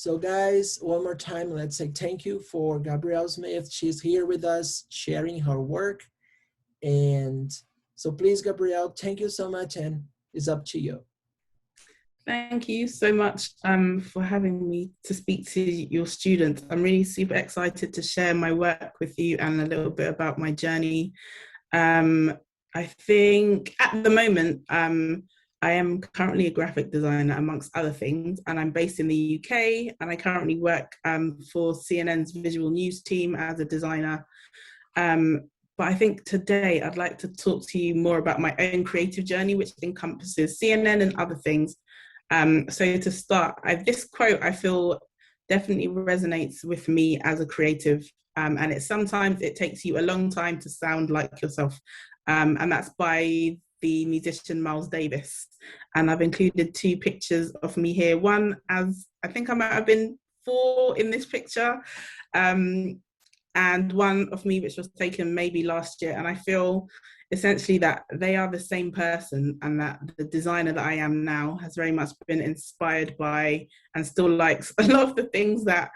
So guys, one more time, let's say thank you for Gabrielle Smith. She's here with us sharing her work. And so please, Gabrielle, thank you so much, and it's up to you. Thank you so much for having me to speak to your students. I'm really super excited to share my work with you and a little bit about my journey. I think at the moment, I am currently a graphic designer amongst other things, and I'm based in the UK, and I currently work for CNN's visual news team as a designer. But I think today I'd like to talk to you more about my own creative journey, which encompasses CNN and other things. So to start, this quote I feel definitely resonates with me as a creative, and sometimes it takes you a long time to sound like yourself, and that's by the musician Miles Davis. And I've included two pictures of me here. One, as I think I might have been 4 in this picture, and one of me which was taken maybe last year. And I feel essentially that they are the same person, and that the designer that I am now has very much been inspired by and still likes a lot of the things that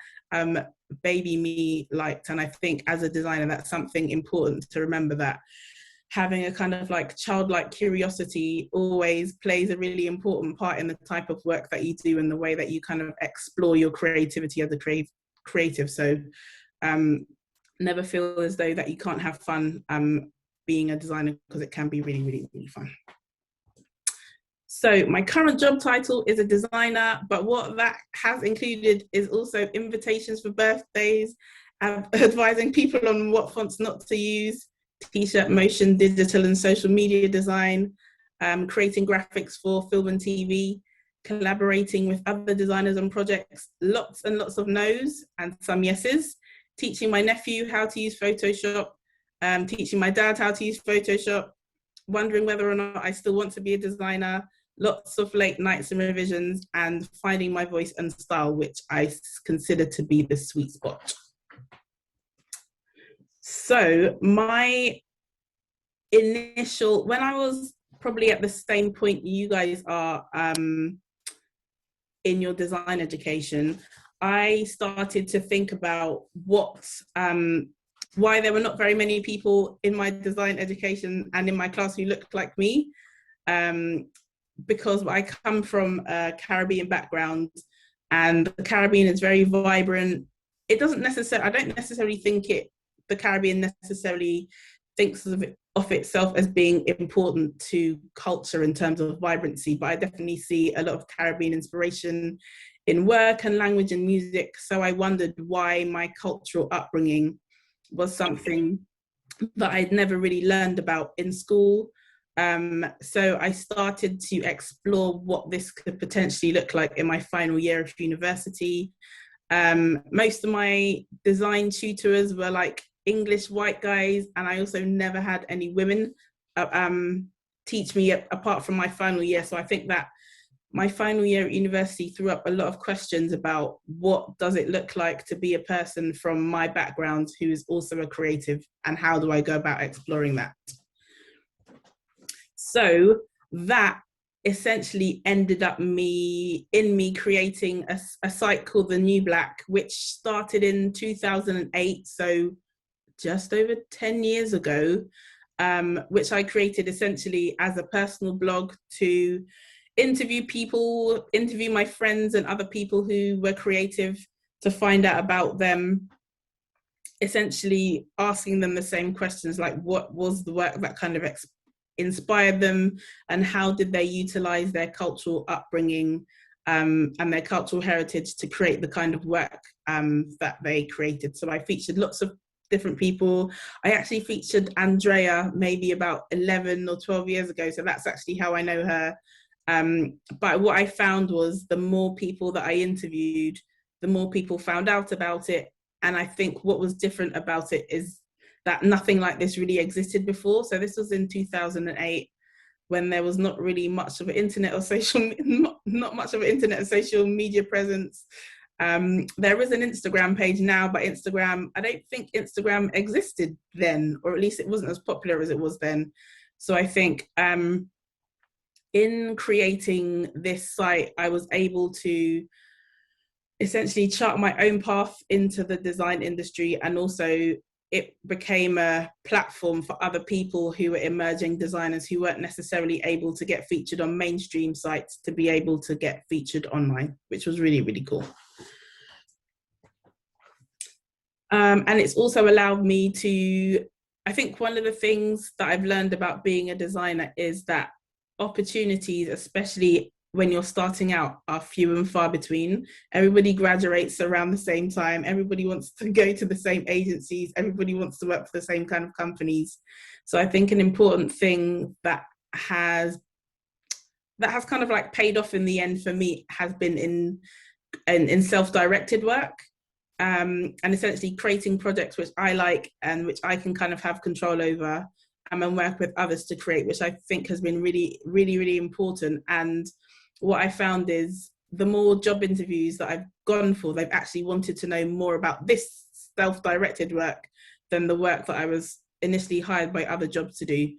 baby me liked. And I think as a designer, that's something important to remember, that having a kind of like childlike curiosity always plays a really important part in the type of work that you do and the way that you kind of explore your creativity as a creative. So never feel as though that you can't have fun being a designer, because it can be really, really, really fun. So my current job title is a designer, but what that has included is also invitations for birthdays, advising people on what fonts not to use, t-shirt motion, digital and social media design, creating graphics for film and TV, collaborating with other designers on projects, lots and lots of no's and some yeses, teaching my nephew how to use Photoshop, teaching my dad how to use Photoshop, wondering whether or not I still want to be a designer, lots of late nights and revisions, and finding my voice and style, which I consider to be the sweet spot. So my initial, when I was probably at the same point you guys are in your design education, I started to think about why there were not very many people in my design education and in my class who looked like me, because I come from a Caribbean background, and the Caribbean is very vibrant. It doesn't necessarily, I don't necessarily think the Caribbean necessarily thinks of itself as being important to culture in terms of vibrancy, but I definitely see a lot of Caribbean inspiration in work and language and music. So I wondered why my cultural upbringing was something that I'd never really learned about in school. So I started to explore what this could potentially look like in my final year of university. Most of my design tutors were like English white guys, and I also never had any women teach me apart from my final year. So I think that my final year at university threw up a lot of questions about what does it look like to be a person from my background who is also a creative, and how do I go about exploring that? So that essentially ended up me creating a site called the nublk, which started in 2008, so just over 10 years ago, which I created essentially as a personal blog to interview my friends and other people who were creative, to find out about them, essentially asking them the same questions, like what was the work that kind of inspired them, and how did they utilize their cultural upbringing and their cultural heritage to create the kind of work that they created. So I featured lots of different people. I actually featured Andrea maybe about 11 or 12 years ago, so that's actually how I know her. But what I found was the more people that I interviewed, the more people found out about it. And I think what was different about it is that nothing like this really existed before. So this was in 2008, when there was not really much of an internet or not much of an internet or social media presence. There is an Instagram page now, but I don't think Instagram existed then, or at least it wasn't as popular as it was then. So I think in creating this site, I was able to essentially chart my own path into the design industry, and also it became a platform for other people who were emerging designers who weren't necessarily able to get featured on mainstream sites to be able to get featured online, which was really, really cool. And it's also allowed me to, I think one of the things that I've learned about being a designer is that opportunities, especially when you're starting out, are few and far between. Everybody graduates around the same time. Everybody wants to go to the same agencies. Everybody wants to work for the same kind of companies. So I think an important thing that has kind of like paid off in the end for me has been in self-directed work. And essentially creating projects which I like and which I can kind of have control over, and work with others to create, which I think has been really, really, really important. And what I found is the more job interviews that I've gone for, they've actually wanted to know more about this self-directed work than the work that I was initially hired by other jobs to do.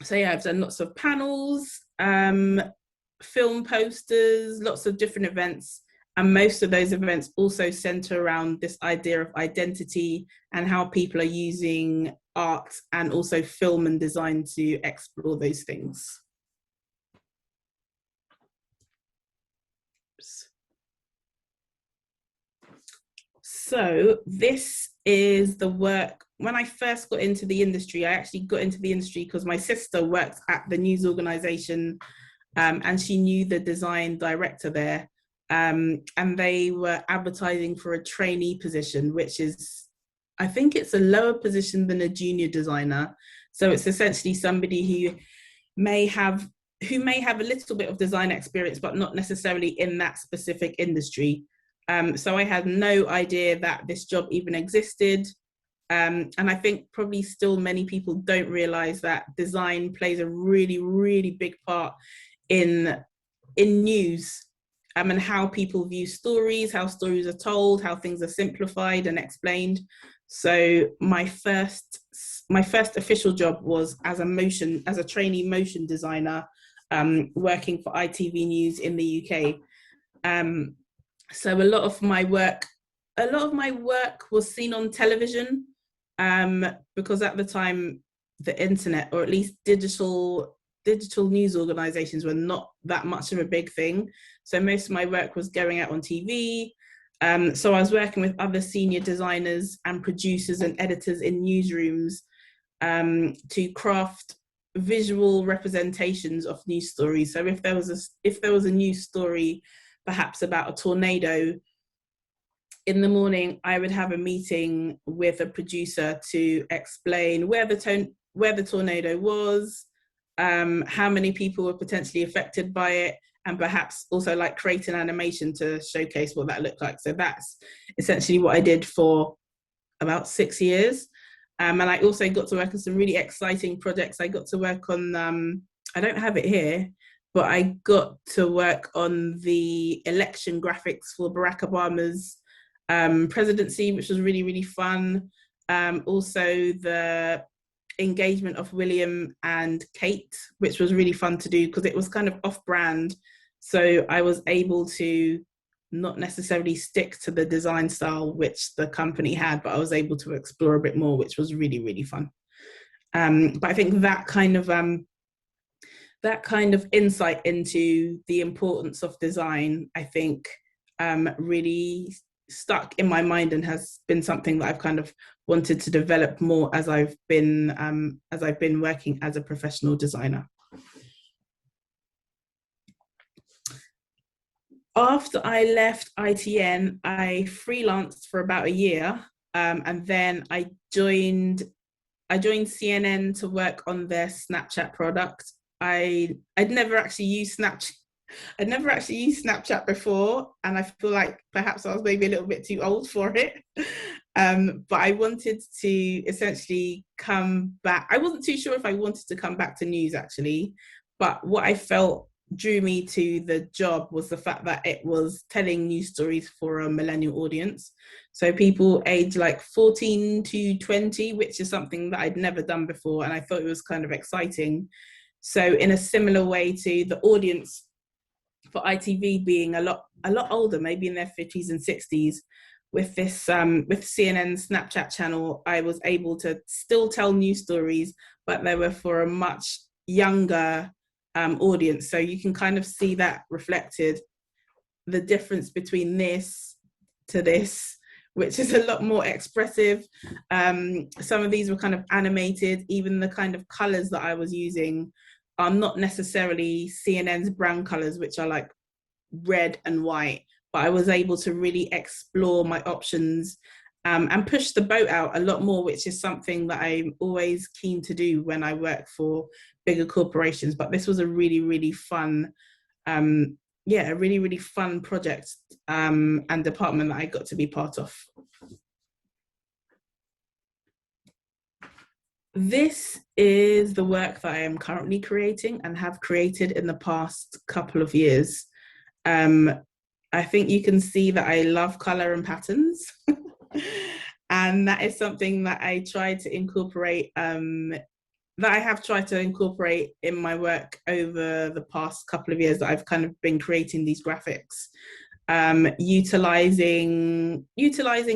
So yeah, I've done lots of panels, film posters, lots of different events. And most of those events also center around this idea of identity and how people are using art and also film and design to explore those things. So this is the work. When I first got into the industry, I actually got into the industry because my sister worked at the news organization, and she knew the design director there. And they were advertising for a trainee position, which is, I think it's a lower position than a junior designer. So it's essentially somebody who may have a little bit of design experience, but not necessarily in that specific industry. So I had no idea that this job even existed. And I think probably still many people don't realize that design plays a really, really big part in news. And how people view stories, how stories are told, how things are simplified and explained. So my first official job was as a trainee motion designer, working for ITV News in the UK. So a lot of my work was seen on television, because at the time the internet, or at least digital news organizations, were not that much of a big thing. So most of my work was going out on TV. So I was working with other senior designers and producers and editors in newsrooms, to craft visual representations of news stories. So if there was a news story, perhaps about a tornado, in the morning I would have a meeting with a producer to explain where the tornado was, how many people were potentially affected by it, and perhaps also like create an animation to showcase what that looked like. So that's essentially what I did for about 6 years. And I also got to work on some really exciting projects. I got to work on, I don't have it here, but I got to work on the election graphics for Barack Obama's presidency, which was really, really fun. Also the engagement of William and Kate, which was really fun to do because it was kind of off-brand. So I was able to not necessarily stick to the design style which the company had, but I was able to explore a bit more, which was really, really fun. But I think that kind of insight into the importance of design, I think, really stuck in my mind and has been something that I've kind of wanted to develop more as I've been working as a professional designer. After I left ITN, I freelanced for about a year, and then I joined CNN to work on their Snapchat product. I'd never actually used Snapchat. I'd never actually used Snapchat before, and I feel like perhaps I was maybe a little bit too old for it. But I wanted to essentially come back. I wasn't too sure if I wanted to come back to news actually, but what I felt drew me to the job was the fact that it was telling news stories for a millennial audience. So people aged like 14 to 20, which is something that I'd never done before, and I thought it was kind of exciting. So in a similar way to the audience for ITV being a lot older, maybe in their 50s and 60s, with this with CNN's Snapchat channel, I was able to still tell news stories, but they were for a much younger audience. So you can kind of see that reflected, the difference between this to this, which is a lot more expressive. Some of these were kind of animated. Even the kind of colors that I was using are not necessarily CNN's brand colors, which are like red and white, but I was able to really explore my options and push the boat out a lot more, which is something that I'm always keen to do when I work for bigger corporations. But this was a really, really fun, a really, really fun project and department that I got to be part of. This is the work that I am currently creating and have created in the past couple of years. I think you can see that I love color and patterns. And that is something that I try to incorporate, that I have tried to incorporate in my work over the past couple of years that I've kind of been creating these graphics. Utilizing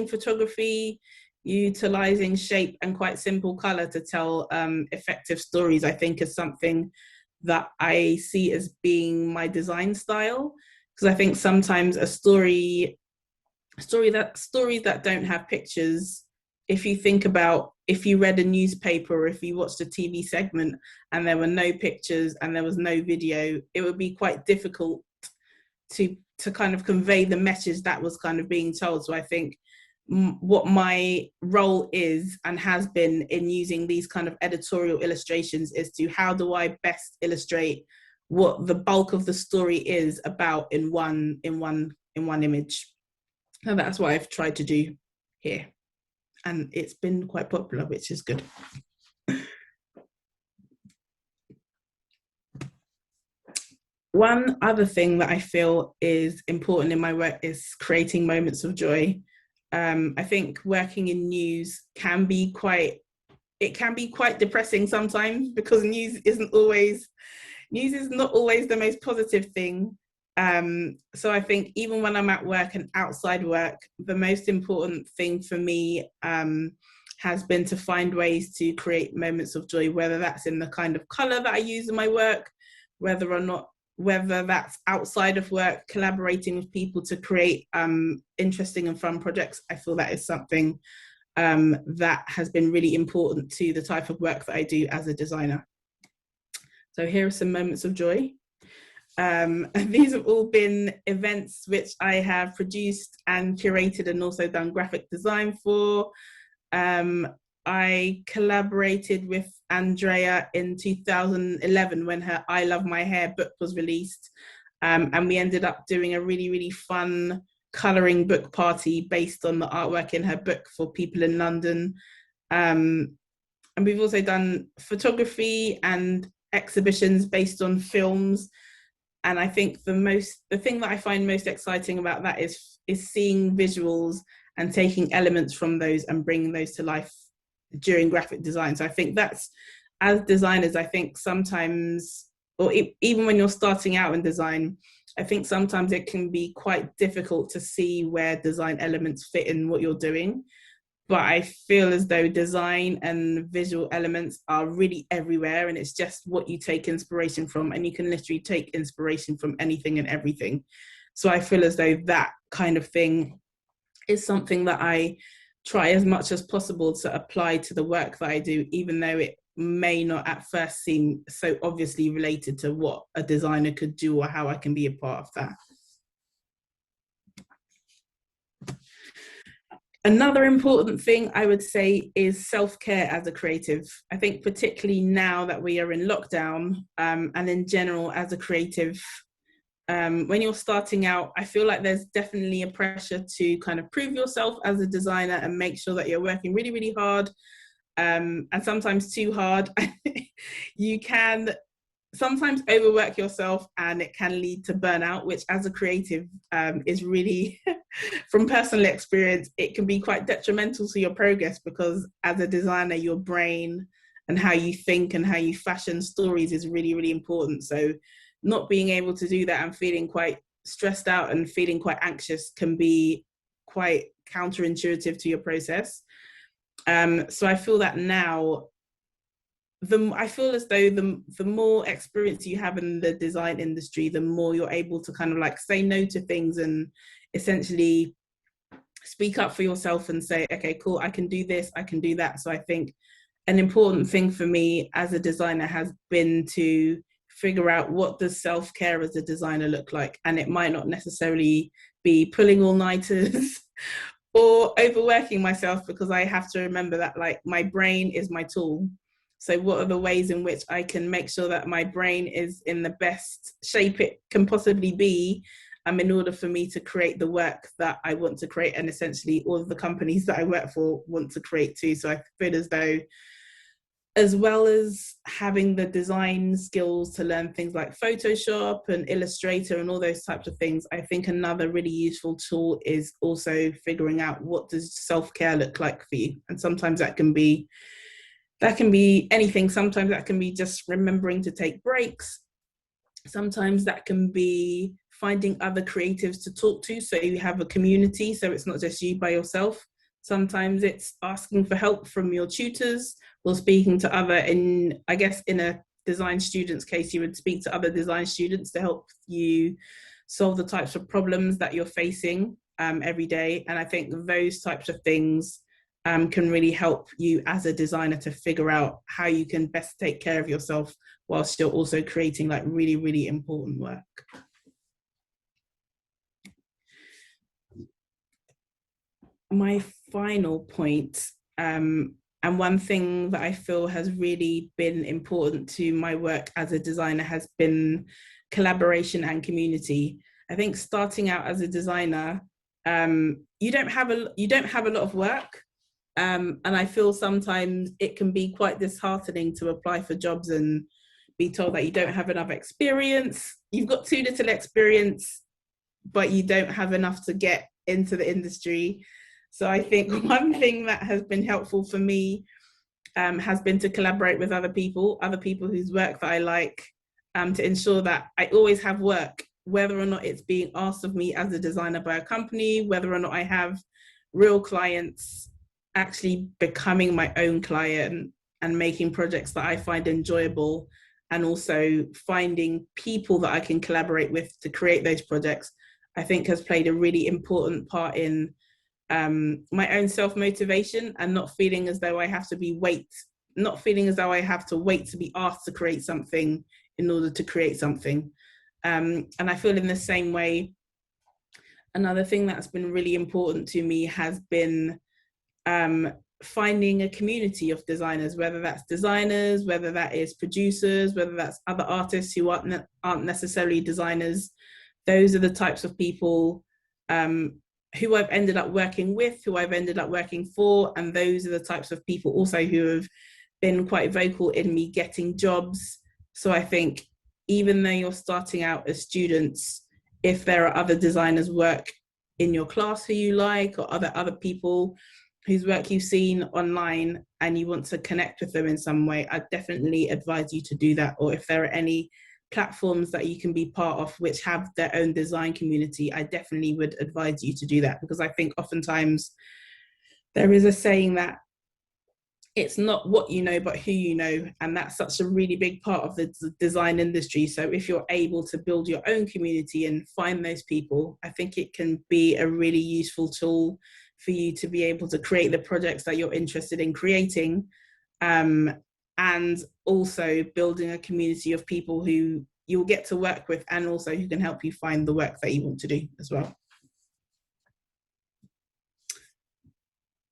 photography, utilizing shape and quite simple color to tell effective stories, I think is something that I see as being my design style. Because I think sometimes stories that don't have pictures, if you think about, if you read a newspaper or if you watched a TV segment and there were no pictures and there was no video, it would be quite difficult to kind of convey the message that was kind of being told. So I think what my role is and has been in using these kind of editorial illustrations is to, how do I best illustrate what the bulk of the story is about in one image. And that's what I've tried to do here. And it's been quite popular, which is good. One other thing that I feel is important in my work is creating moments of joy. I think working in news can be quite depressing sometimes, because news is not always the most positive thing. So I think even when I'm at work and outside work, the most important thing for me has been to find ways to create moments of joy, whether that's in the kind of color that I use in my work, whether that's outside of work, collaborating with people to create interesting and fun projects. I feel that is something that has been really important to the type of work that I do as a designer. So here are some moments of joy. These have all been events which I have produced and curated and also done graphic design for. I collaborated with Andrea in 2011 when her I Love My Hair book was released. And we ended up doing a really, really fun colouring book party based on the artwork in her book for people in London. And we've also done photography and exhibitions based on films. And I think the thing that I find most exciting about that is seeing visuals and taking elements from those and bringing those to life during graphic design. So I think that's, as designers, I think sometimes, or even when you're starting out in design, I think sometimes it can be quite difficult to see where design elements fit in what you're doing. But I feel as though design and visual elements are really everywhere, and it's just what you take inspiration from, and you can literally take inspiration from anything and everything. So I feel as though that kind of thing is something that I try as much as possible to apply to the work that I do, even though it may not at first seem so obviously related to what a designer could do or how I can be a part of that. Another important thing I would say is self-care as a creative. I think particularly now that we are in lockdown, and in general as a creative, when you're starting out, I feel like there's definitely a pressure to kind of prove yourself as a designer and make sure that you're working really, really hard, and sometimes too hard. You can sometimes overwork yourself and it can lead to burnout, which as a creative is really, from personal experience, it can be quite detrimental to your progress, because as a designer, your brain and how you think and how you fashion stories is really, really important. So not being able to do that and feeling quite stressed out and feeling quite anxious can be quite counterintuitive to your process. So I feel that now, I feel as though the more experience you have in the design industry, the more you're able to kind of like say no to things and essentially speak up for yourself and say, okay, cool, I can do this, I can do that. So I think an important thing for me as a designer has been to figure out what does self-care as a designer look like. And it might not necessarily be pulling all-nighters or overworking myself, because I have to remember that like my brain is my tool. So what are the ways in which I can make sure that my brain is in the best shape it can possibly be, in order for me to create the work that I want to create, and essentially all of the companies that I work for want to create too. So I feel as though, as well as having the design skills to learn things like Photoshop and Illustrator and all those types of things, I think another really useful tool is also figuring out what does self-care look like for you. And sometimes that can be anything. Sometimes that can be just remembering to take breaks. Sometimes that can be finding other creatives to talk to, so you have a community, so it's not just you by yourself. Sometimes it's asking for help from your tutors or speaking to other, I guess in a design student's case, you would speak to other design students to help you solve the types of problems that you're facing every day. And I think those types of things can really help you as a designer to figure out how you can best take care of yourself whilst you're also creating like really, really important work. My final point, and one thing that I feel has really been important to my work as a designer, has been collaboration and community. I think starting out as a designer, you don't have a lot of work. And I feel sometimes it can be quite disheartening to apply for jobs and be told that you don't have enough experience. You've got too little experience, but you don't have enough to get into the industry. So I think one thing that has been helpful for me has been to collaborate with other people whose work that I like, to ensure that I always have work, whether or not it's being asked of me as a designer by a company, whether or not I have real clients, actually becoming my own client and making projects that I find enjoyable, and also finding people that I can collaborate with to create those projects, I think has played a really important part in my own self-motivation, and not feeling as though I have to wait to be asked to create something in order to create something. And I feel in the same way, another thing that's been really important to me has been finding a community of designers, whether that's designers, whether that is producers, whether that's other artists who aren't necessarily designers. Those are the types of people who I've ended up working with, who I've ended up working for, and those are the types of people also who have been quite vocal in me getting jobs. So I think even though you're starting out as students, if there are other designers work in your class who you like, or other people whose work you've seen online and you want to connect with them in some way, I definitely advise you to do that. Or if there are any platforms that you can be part of which have their own design community, I definitely would advise you to do that, because I think oftentimes there is a saying that it's not what you know, but who you know. And that's such a really big part of the design industry. So if you're able to build your own community and find those people, I think it can be a really useful tool for you to be able to create the projects that you're interested in creating, and also building a community of people who you'll get to work with, and also who can help you find the work that you want to do as well.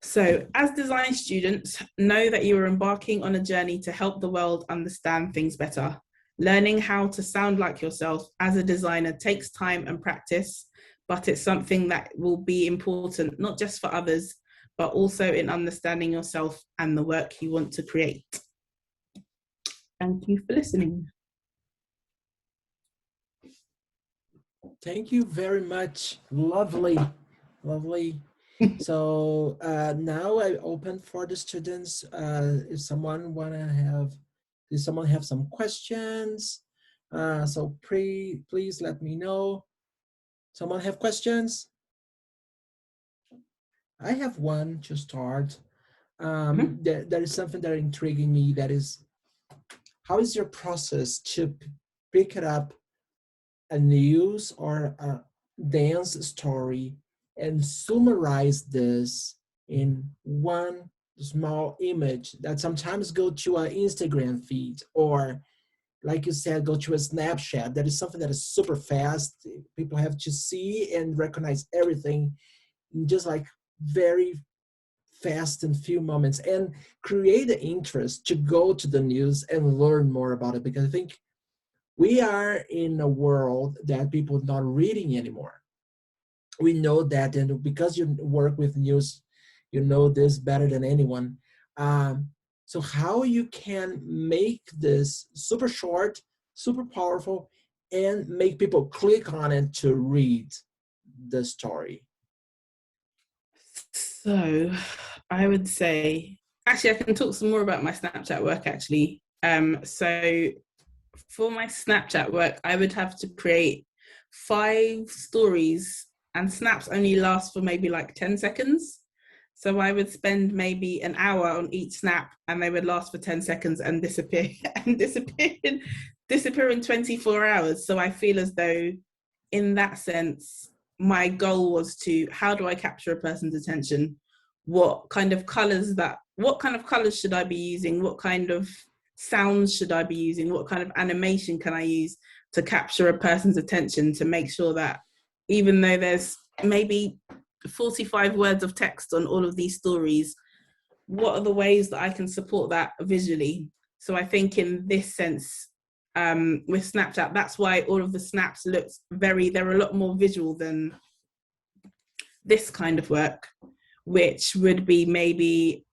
So as design students, know that you are embarking on a journey to help the world understand things better. Learning how to sound like yourself as a designer takes time and practice, but it's something that will be important, not just for others, but also in understanding yourself and the work you want to create. Thank you for listening. Thank you very much. Lovely, lovely. So now I open for the students. If someone have some questions, So please let me know. Someone have questions? I have one to start. There is something that is intriguing me. That is, how is your process to pick it up a news or a dance story and summarize this in one small image that sometimes go to an Instagram feed, or like you said, go to a Snapchat. That is something that is super fast. People have to see and recognize everything in just like very fast in few moments, and create the interest to go to the news and learn more about it. Because I think we are in a world that people are not reading anymore. We know that, and because you work with news, you know this better than anyone. So how you can make this super short, super powerful, and make people click on it to read the story? So I would say, actually, I can talk some more about my Snapchat work, actually. So for my Snapchat work, I would have to create 5 stories, and snaps only last for maybe like 10 seconds. So I would spend maybe an hour on each snap, and they would last for 10 seconds and disappear and disappear in 24 hours. So I feel as though in that sense, my goal was to, how do I capture a person's attention? What kind of colors should I be using? What kind of sounds should I be using? What kind of animation can I use to capture a person's attention, to make sure that even though there's maybe 45 words of text on all of these stories, what are the ways that I can support that visually? So I think in this sense, with Snapchat, that's why all of the snaps they're a lot more visual than this kind of work, which would be maybe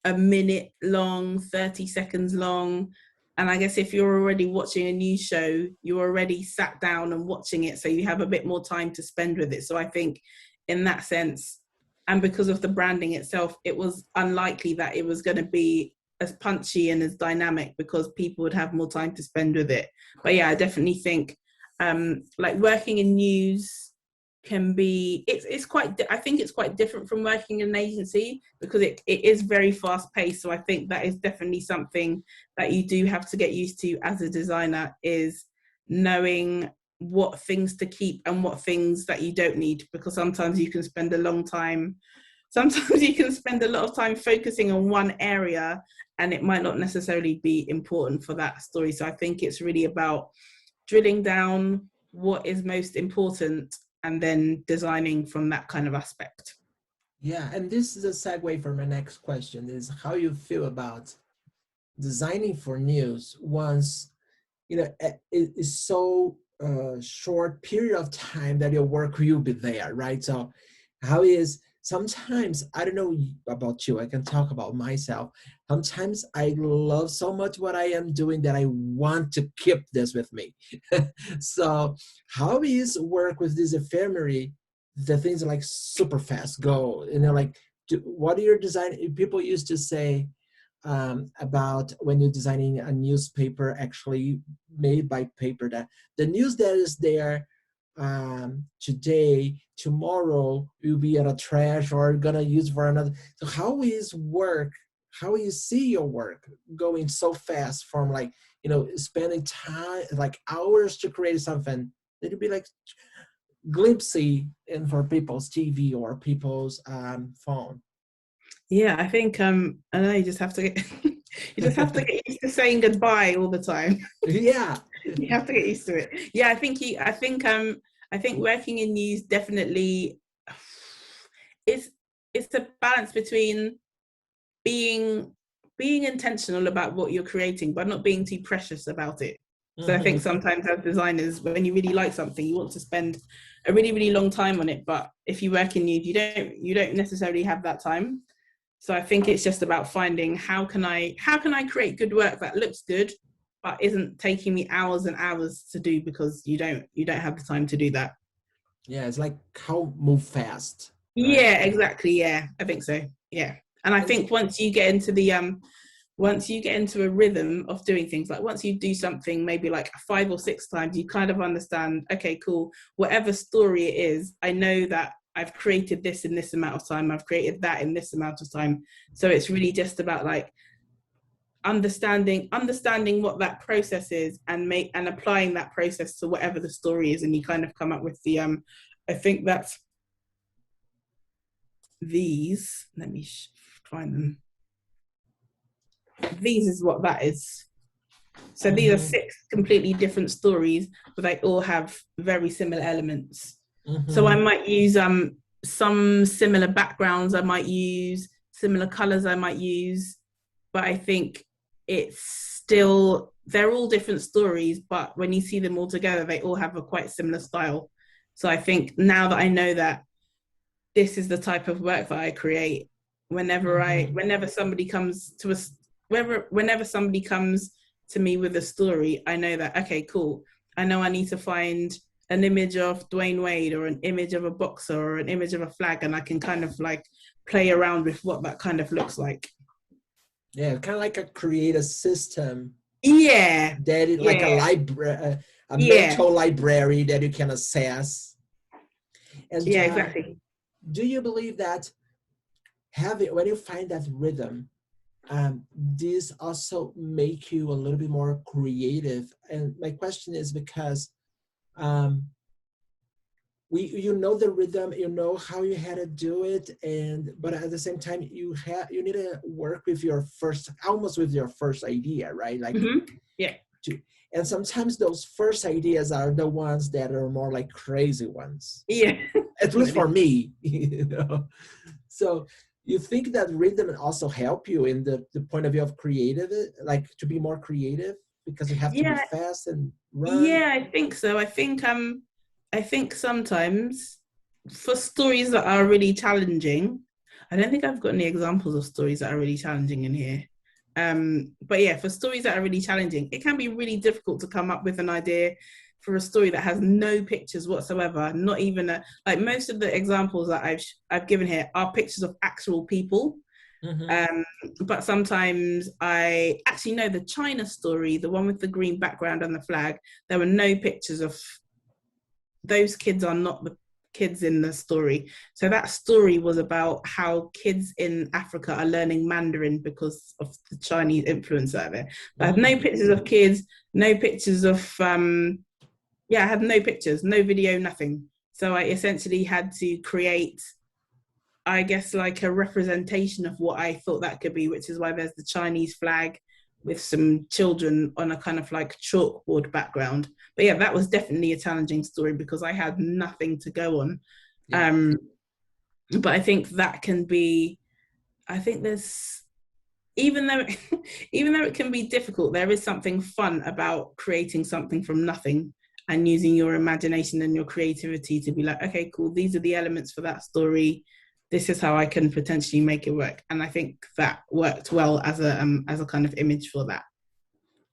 a minute long, 30 seconds long. And I guess if you're already watching a news show, you're already sat down and watching it, so you have a bit more time to spend with it. So I think in that sense, and because of the branding itself, it was unlikely that it was going to be as punchy and as dynamic, because people would have more time to spend with it. But yeah, I definitely think like working in news can be, I think it's quite different from working in an agency, because it is very fast paced. So I think that is definitely something that you do have to get used to as a designer, is knowing what things to keep and what things that you don't need, because sometimes you can spend a lot of time focusing on one area, and it might not necessarily be important for that story. So I think it's really about drilling down what is most important and then designing from that kind of aspect. Yeah, and this is a segue for my next question, is how you feel about designing for news once, it is so short period of time that your work will be there, right? So how is, sometimes, I don't know about you, I can talk about myself. Sometimes I love so much what I am doing that I want to keep this with me. So how is work with this ephemery, the things like super fast go, like, what are your design, people used to say about when you're designing a newspaper actually made by paper, that the news that is there today, tomorrow will be at a trash or gonna use for another. So how is work, how you see your work going so fast from like, spending time like hours to create something, it'll be like glimpsey in for people's TV or people's phone. Yeah, I think I know you just have to get you just have to get used to saying goodbye all the time. Yeah. You have to get used to it. Yeah, I think working in news definitely, it's a balance between being intentional about what you're creating, but not being too precious about it. So I think sometimes as designers, when you really like something, you want to spend a really, really long time on it. But if you work in news, you don't necessarily have that time. So I think it's just about finding how can I create good work that looks good, but isn't taking me hours and hours to do, because you don't have the time to do that. Yeah, it's like how move fast, right? Yeah, exactly. Yeah, I think so. Yeah. And I think once you get into the once you get into a rhythm of doing things, like once you do something maybe like 5 or 6 times, you kind of understand, okay, cool, whatever story it is, I know that I've created this in this amount of time, I've created that in this amount of time. So it's really just about like understanding what that process is, and applying that process to whatever the story is, and you kind of come up with the I think that's these, let me find them. These is what that is. So these are 6 completely different stories, but they all have very similar elements. So I might use some similar backgrounds, I might use similar colors, I might use, but I think it's still, they're all different stories, but when you see them all together, they all have a quite similar style. So I think now that I know that this is the type of work that I create, whenever somebody comes to us, whenever somebody comes to me with a story, I know that, okay, cool, I know I need to find an image of Dwayne Wade or an image of a boxer or an image of a flag, and I can kind of like play around with what that kind of looks like. Yeah, kind of like create a system. Yeah. That is like a library, a mental library that you can access. And exactly. Do you believe that when you find that rhythm, this also make you a little bit more creative? And my question is because you know the rhythm, you know how you had to do it, but at the same time you need to work with your first idea, right? Like and sometimes those first ideas are the ones that are more like crazy ones. Yeah. At least for me, you know. So you think that rhythm also help you in the point of view of creative, like to be more creative, because you have to be fast and run? Yeah, I think so. I think sometimes for stories that are really challenging, I don't think I've got any examples of stories that are really challenging in here. But yeah, for stories that are really challenging, it can be really difficult to come up with an idea for a story that has no pictures whatsoever, not even like most of the examples that I've given here are pictures of actual people. But sometimes I actually know the China story, the one with the green background and the flag, there were no pictures of those kids, are not the kids in the story. So that story was about how kids in Africa are learning Mandarin because of the Chinese influence out there. But I had no pictures of kids, no pictures of I had no pictures, no video, nothing. So I essentially had to create, I guess, like a representation of what I thought that could be, which is why there's the Chinese flag with some children on a kind of like chalkboard background. But yeah, that was definitely a challenging story because I had nothing to go on. But I think that can be, I think there's, even though it can be difficult, there is something fun about creating something from nothing and using your imagination and your creativity to be like, okay, cool, these are the elements for that story. This is how I can potentially make it work. And I think that worked well as a kind of image for that.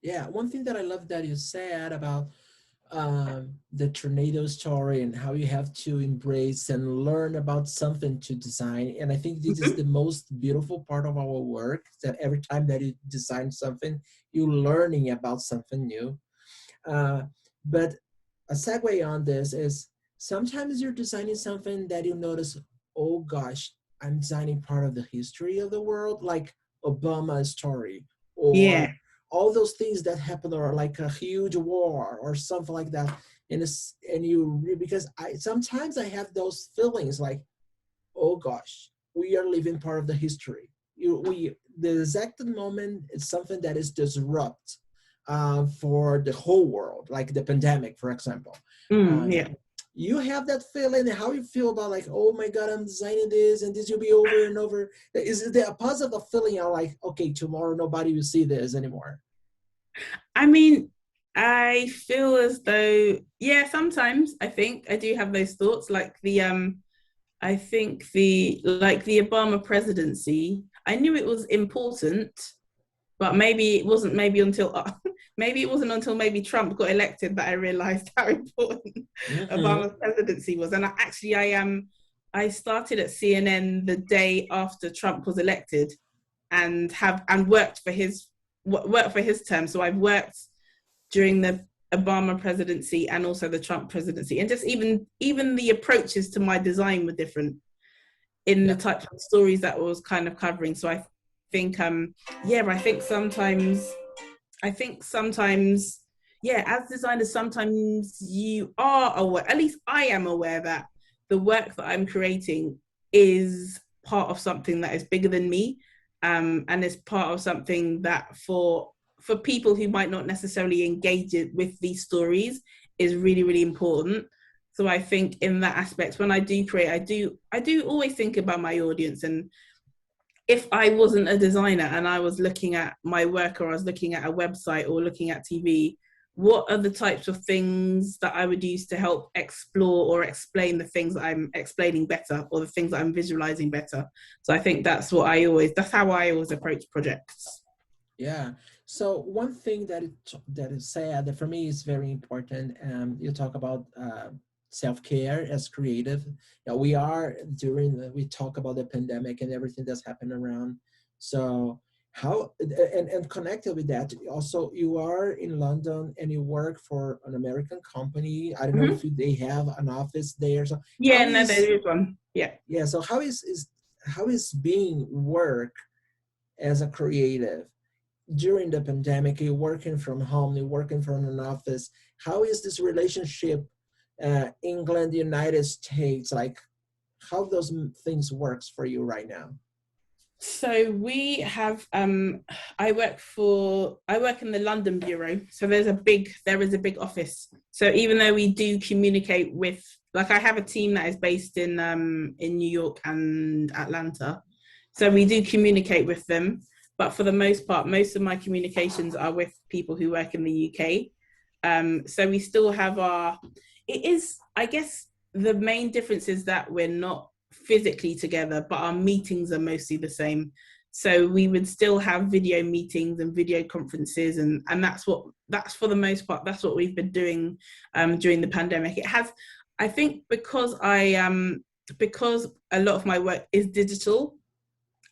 Yeah, one thing that I love that you said about the tornado story and how you have to embrace and learn about something to design. And I think this is the most beautiful part of our work, that every time that you design something, you're learning about something new. But a segue on this is sometimes you're designing something that you notice, oh gosh, I'm designing part of the history of the world, like Obama's story, or all those things that happen, or like a huge war or something like that. Because sometimes I have those feelings like, oh gosh, we are living part of the history. The exact moment is something that is disrupt for the whole world, like the pandemic, for example. You have that feeling, how you feel about like, oh my God, I'm designing this and this will be over and over. Is there a positive feeling? You're like, okay, tomorrow nobody will see this anymore? I mean, I feel as though, sometimes I think I do have those thoughts, like I think the Obama presidency, I knew it was important, but maybe it wasn't until maybe Trump got elected that I realized how important Obama's presidency was. And I started at CNN the day after Trump was elected. and worked for his term. So I've worked during the Obama presidency and also the Trump presidency, and just even the approaches to my design were different in the types of stories that I was kind of covering. So I think I think sometimes, yeah, as designers, sometimes you are aware, at least I am aware, that the work that I'm creating is part of something that is bigger than me, and is part of something that for people who might not necessarily engage with these stories is really, really important. So I think in that aspect, when I do create, I do always think about my audience. And if I wasn't a designer and I was looking at my work, or I was looking at a website or looking at TV, what are the types of things that I would use to help explore or explain the things that I'm explaining better, or the things that I'm visualizing better? So I think that's how I always approach projects. Yeah. So one thing that is said that for me is very important. You talk about self-care as creative. Yeah, we talk about the pandemic and everything that's happened around. So how and connected with that, also you are in London and you work for an American company. I don't know if they have an office there. So yeah, no, there is one. Yeah. Yeah. So how is being work as a creative during the pandemic? You're working from home, you're working from an office. How is this relationship, England, United States, like how those things works for you right now? So we have I work in the London bureau. So there is a big office. So even though we do communicate with, like, I have a team that is based in New York and Atlanta. So we do communicate with them, but for the most part, most of my communications are with people who work in the UK. So we still have I guess the main difference is that we're not physically together, but our meetings are mostly the same. So we would still have video meetings and video conferences, and that's for the most part, that's what we've been doing during the pandemic. It has, I think, because because a lot of my work is digital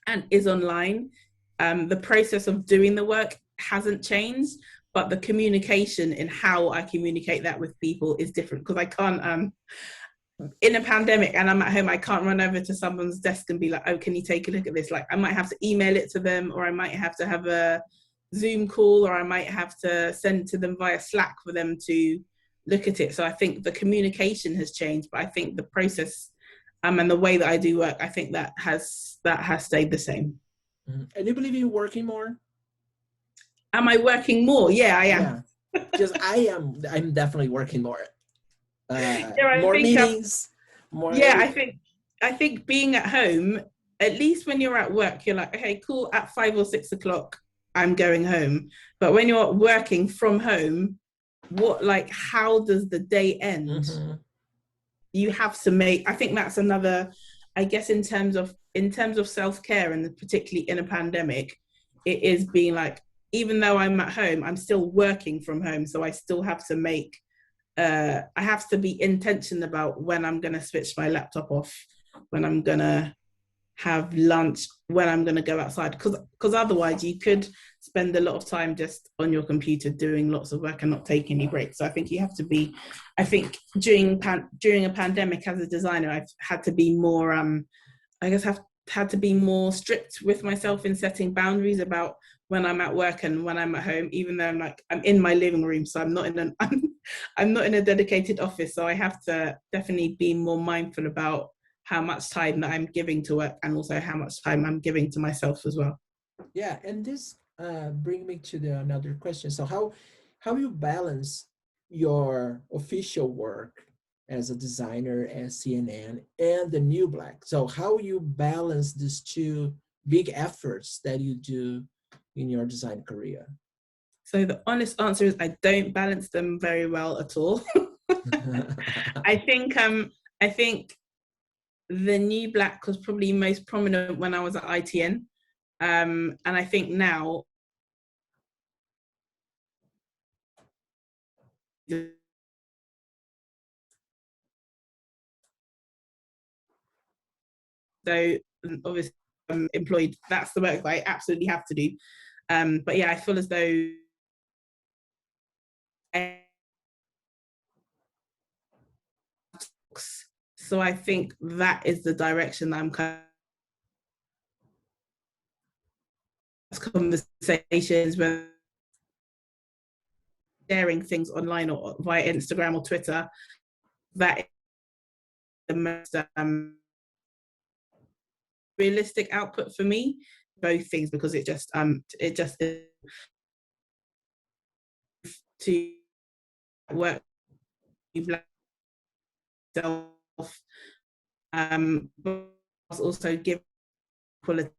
and is online, the process of doing the work hasn't changed, but the communication and how I communicate that with people is different, because I can't in a pandemic and I'm at home, I can't run over to someone's desk and be like, oh, can you take a look at this? Like, I might have to email it to them, or I might have to have a Zoom call, or I might have to send it to them via Slack for them to look at it. So I think the communication has changed, but I think the process and the way that I do work, I think that has stayed the same. And you believe you're working more? Am I working more? Yeah, I am. Yeah, because I'm definitely working more. Yeah, more meetings. More. Yeah, I think being at home, at least when you're at work, you're like, okay, cool. At 5 or 6 o'clock, I'm going home. But when you're working from home, how does the day end? Mm-hmm. You have to make. I think that's another. I guess in terms of self-care, and particularly in a pandemic, it is being like, even though I'm at home, I'm still working from home. So I still have to make. I have to be intentional about when I'm going to switch my laptop off, when I'm going to have lunch, when I'm going to go outside. Because otherwise you could spend a lot of time just on your computer doing lots of work and not taking any breaks. So I think you have to be, I think during a pandemic as a designer, I've had to be more, I've had to be more strict with myself in setting boundaries about when I'm at work and when I'm at home, even though I'm in my living room, so I'm not in a dedicated office. So I have to definitely be more mindful about how much time that I'm giving to work, and also how much time I'm giving to myself as well. Yeah, and this brings me to another question. So how you balance your official work as a designer at CNN and the nublk? So how you balance these two big efforts that you do in your design career? So the honest answer is I don't balance them very well at all. I think the nublk was probably most prominent when I was at ITN, and I think now so obviously employed. That's the work that I absolutely have to do. But yeah, I feel as though so I think that is the direction that I'm kind of conversations with, sharing things online or via Instagram or Twitter. That is the most realistic output for me. Both things, because it just is to work yourself, but also give quality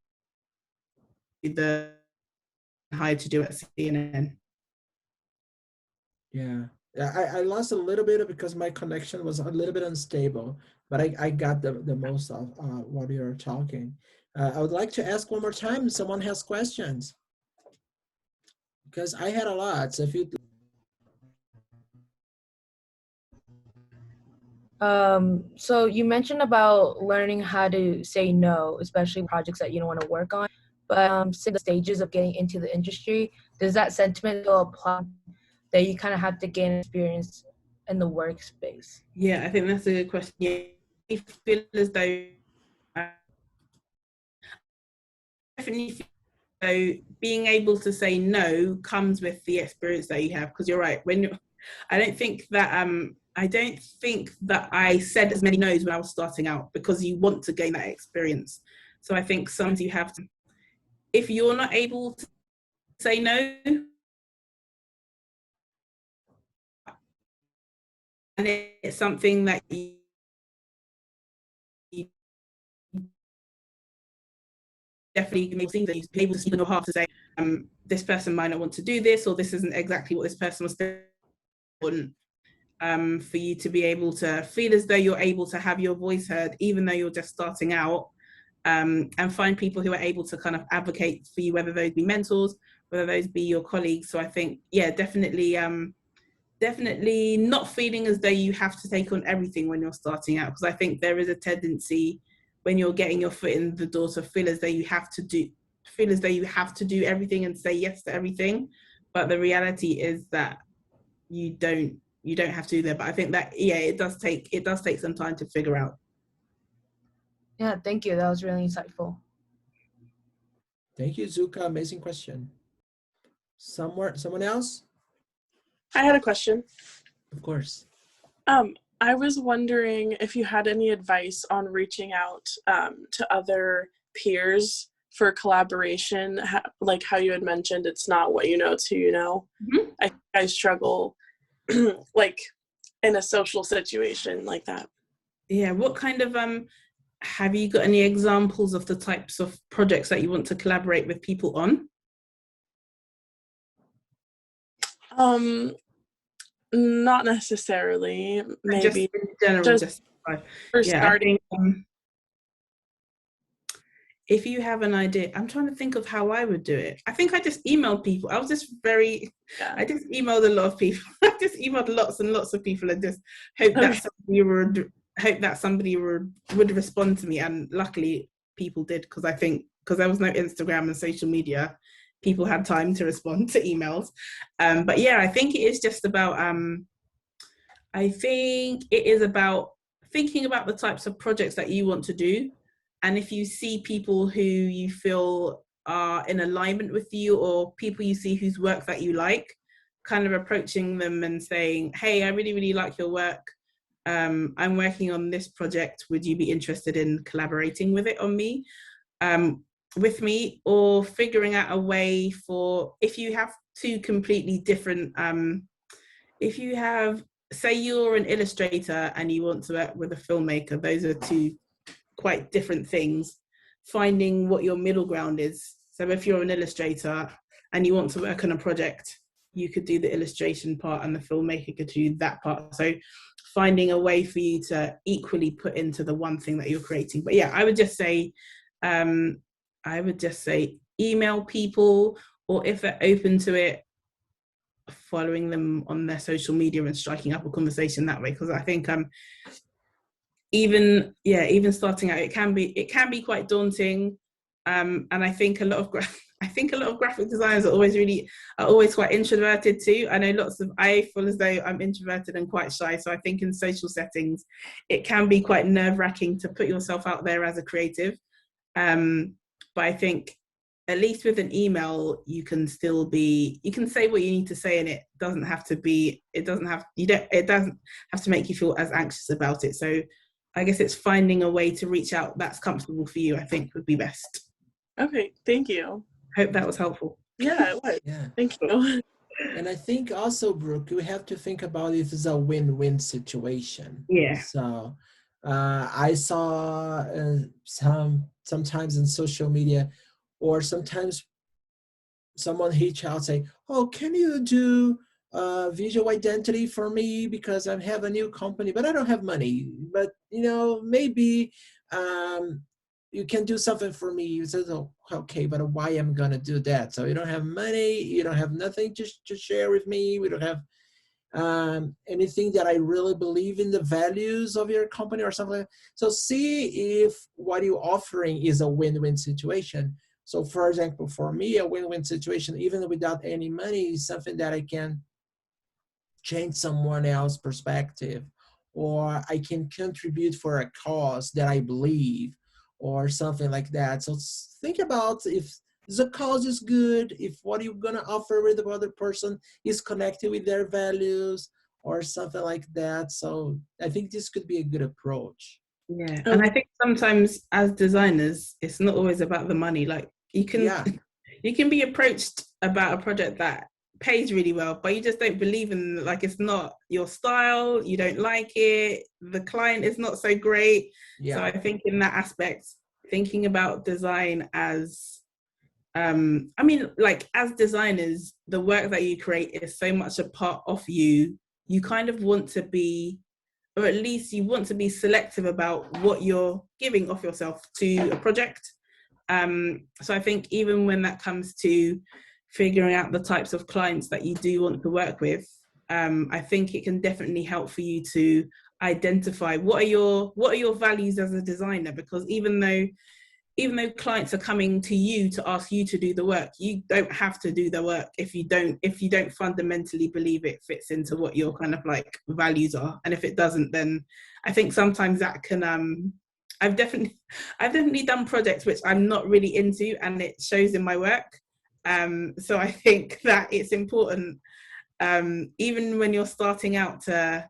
the hire to do at CNN. Yeah, I lost a little bit because my connection was a little bit unstable, but I got the most of what you're talking. I would like to ask one more time, someone has questions? Because I had a lot, so if you... So you mentioned about learning how to say no, especially projects that you don't want to work on. But since the stages of getting into the industry, does that sentiment still apply that you kind of have to gain experience in the workspace? Yeah, I think that's a good question. Yeah, I feel as though definitely feel so being able to say no comes with the experience that you have, because you're right. I don't think that I said as many no's when I was starting out, because you want to gain that experience. So I think sometimes you have to, if you're not able to say no, and it's something that you definitely be able to speak on your behalf to say, this person might not want to do this, or this isn't exactly what this person was doing. For you to be able to feel as though you're able to have your voice heard, even though you're just starting out, and find people who are able to kind of advocate for you, whether those be mentors, whether those be your colleagues. So I think, yeah, definitely not feeling as though you have to take on everything when you're starting out, because I think there is a tendency when you're getting your foot in the door to feel as though you have to do everything and say yes to everything. But the reality is that you don't have to do that. But I think that, yeah, it does take some time to figure out. Yeah, thank you. That was really insightful. Thank you, Zuka. Amazing question. Someone else? I had a question. Of course. I was wondering if you had any advice on reaching out to other peers for collaboration, like how you had mentioned, it's not what you know, it's who you know. Mm-hmm. I struggle like in a social situation like that. Yeah, what kind of have you got any examples of the types of projects that you want to collaborate with people on? Not necessarily. Maybe just in general, just for starting. If you have an idea, I'm trying to think of how I would do it. I think I just emailed people. I just emailed a lot of people. I just emailed lots and lots of people and just hope that somebody would respond to me. And luckily people did, because I think because there was no Instagram and social media, people had time to respond to emails. But yeah, I think it is just about, I think it is about thinking about the types of projects that you want to do. And if you see people who you feel are in alignment with you, or people you see whose work that you like, kind of approaching them and saying, hey, I really, really like your work. I'm working on this project. Would you be interested in collaborating with me? Or figuring out a way for, if you have two completely different, if you have, say you're an illustrator and you want to work with a filmmaker, those are two quite different things, finding what your middle ground is. So if you're an illustrator and you want to work on a project, you could do the illustration part and the filmmaker could do that part. So finding a way for you to equally put into the one thing that you're creating. But yeah, I would just say email people, or if they're open to it, following them on their social media and striking up a conversation that way. Because I think even starting out, it can be quite daunting. And I think a lot of graphic designers are always quite introverted too. I know I feel as though I'm introverted and quite shy. So I think in social settings, it can be quite nerve-wracking to put yourself out there as a creative. But I think at least with an email, you can say what you need to say, and it doesn't have to make you feel as anxious about it. So I guess it's finding a way to reach out that's comfortable for you, I think would be best. Okay, thank you. Hope that was helpful. Yeah, it was. Yeah. Thank you. And I think also, Brooke, we have to think about if it's a win-win situation. Yeah. So I saw sometimes in social media, or sometimes someone reach out say, oh, can you do visual identity for me because I have a new company, but I don't have money. But, maybe you can do something for me. You say, oh, okay, but why am I going to do that? So you don't have money, you don't have nothing to share with me. We don't have anything that I really believe in the values of your company or something like that. So see if what you're offering is a win-win situation. So for example, for me, a win-win situation, even without any money, is something that I can change someone else's perspective, or I can contribute for a cause that I believe, or something like that. So think about if the cause is good, if what you're gonna offer with the other person is connected with their values or something like that. So I think this could be a good approach. Yeah, and I think sometimes as designers, it's not always about the money. Like you can be approached about a project that pays really well, but you just don't believe in, like, it's not your style, you don't like it, the client is not so great. Yeah. So I think in that aspect, thinking about design as as designers, the work that you create is so much a part of you. You kind of want to be, or at least you want to be selective about what you're giving of yourself to a project. So I think even when that comes to figuring out the types of clients that you do want to work with, I think it can definitely help for you to identify what are your values as a designer, because even though clients are coming to you to ask you to do the work, you don't have to do the work if you don't fundamentally believe it fits into what your kind of like values are. And if it doesn't, then I think sometimes that can I've definitely done projects which I'm not really into, and it shows in my work. So I think that it's important, even when you're starting out, to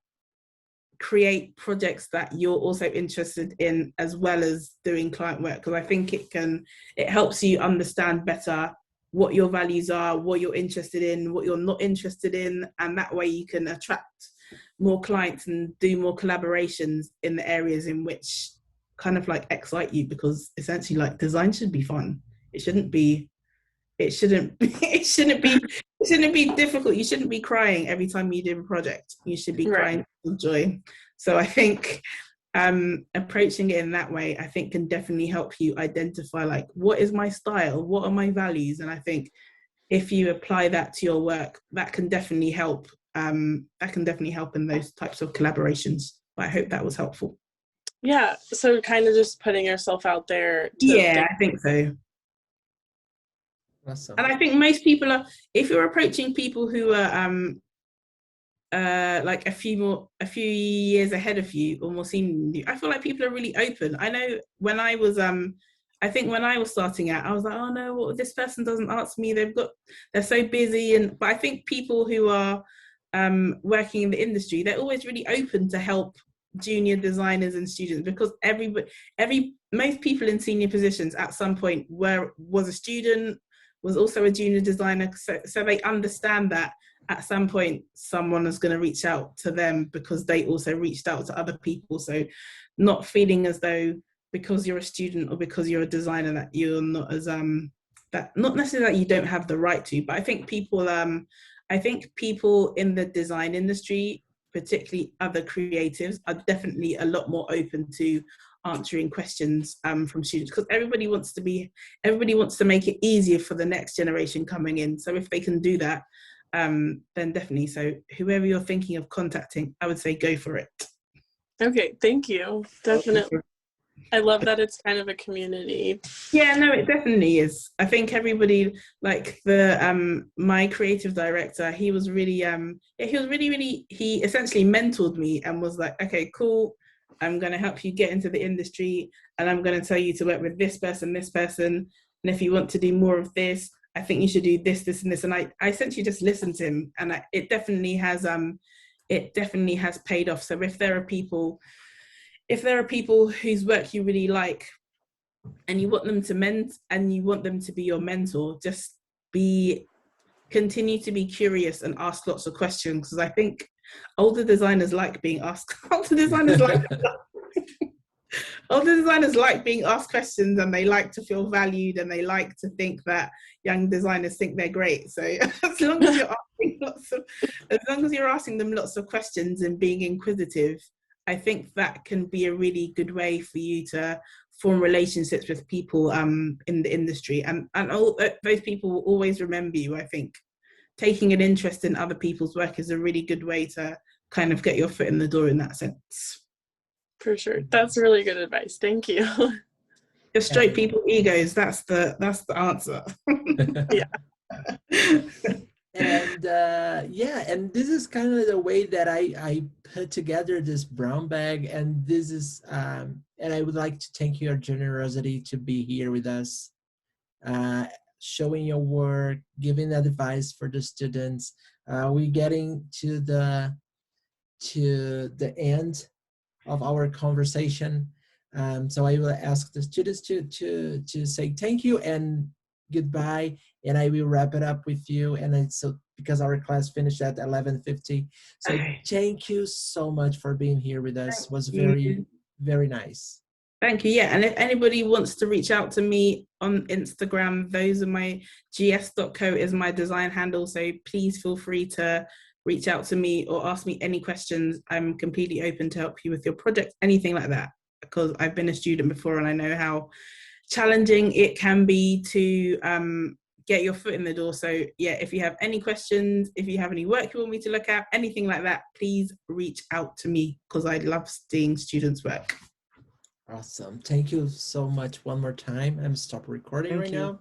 create projects that you're also interested in as well as doing client work, because I think it helps you understand better what your values are, what you're interested in, what you're not interested in, and that way you can attract more clients and do more collaborations in the areas in which kind of like excite you, because essentially like design should be fun. It shouldn't be difficult. You shouldn't be crying every time you do a project. You should be crying with joy. So I think approaching it in that way, I think, can definitely help you identify like, what is my style? What are my values? And I think if you apply that to your work, that can definitely help. That can definitely help in those types of collaborations. But I hope that was helpful. Yeah. So kind of just putting yourself out there. I think so. Awesome. And I think most people are, if you're approaching people who are like a few years ahead of you or more senior than you, I feel like people are really open. I know when I was I think when I was starting out, I was like, oh no, well, this person doesn't ask me, they're so busy. But I think people who are working in the industry, they're always really open to help junior designers and students, because most people in senior positions at some point was a student, was also a junior designer, so they understand that at some point someone is going to reach out to them because they also reached out to other people. So not feeling as though because you're a student or because you're a designer that you're not as that, not necessarily that you don't have the right to, but I think people in the design industry, particularly other creatives, are definitely a lot more open to answering questions from students, because everybody wants to make it easier for the next generation coming in. So if they can do that, then definitely. So whoever you're thinking of contacting, I would say go for it. Okay, thank you. Definitely. I love that it's kind of a community. Yeah, no, it definitely is. I think everybody, like the my creative director, he was really he essentially mentored me and was like, okay, cool, I'm gonna help you get into the industry, and I'm gonna tell you to work with this person, and if you want to do more of this, I think you should do this, this, and this. And I essentially just listened to him, and it definitely has paid off. So if there are people whose work you really like, and you want them to be your mentor, just continue to be curious and ask lots of questions, because I think older designers like being asked older designers like being asked questions, and they like to feel valued, and they like to think that young designers think they're great. So as long as you're asking them lots of questions and being inquisitive, I think that can be a really good way for you to form relationships with people in the industry, and all those people will always remember you. I think taking an interest in other people's work is a really good way to kind of get your foot in the door in that sense. For sure. That's really good advice. Thank you. Just straight people egos. That's the answer. Yeah. And and this is kind of the way that I put together this brown bag, and this is and I would like to thank your generosity to be here with us, showing your work, giving advice for the students. We're getting to the end of our conversation, so I will ask the students to say thank you and goodbye, and I will wrap it up with you. And it's so because our class finished at 11:50. So thank you so much for being here with us. It was very, very nice. Thank you. Yeah, and if anybody wants to reach out to me on Instagram, those are my gs.co is my design handle. So please feel free to reach out to me or ask me any questions. I'm completely open to help you with your project, anything like that, because I've been a student before and I know how challenging it can be to get your foot in the door. So yeah, if you have any questions, if you have any work you want me to look at, anything like that, please reach out to me, because I love seeing students work. Awesome. Thank you so much one more time. I'm stop recording right now.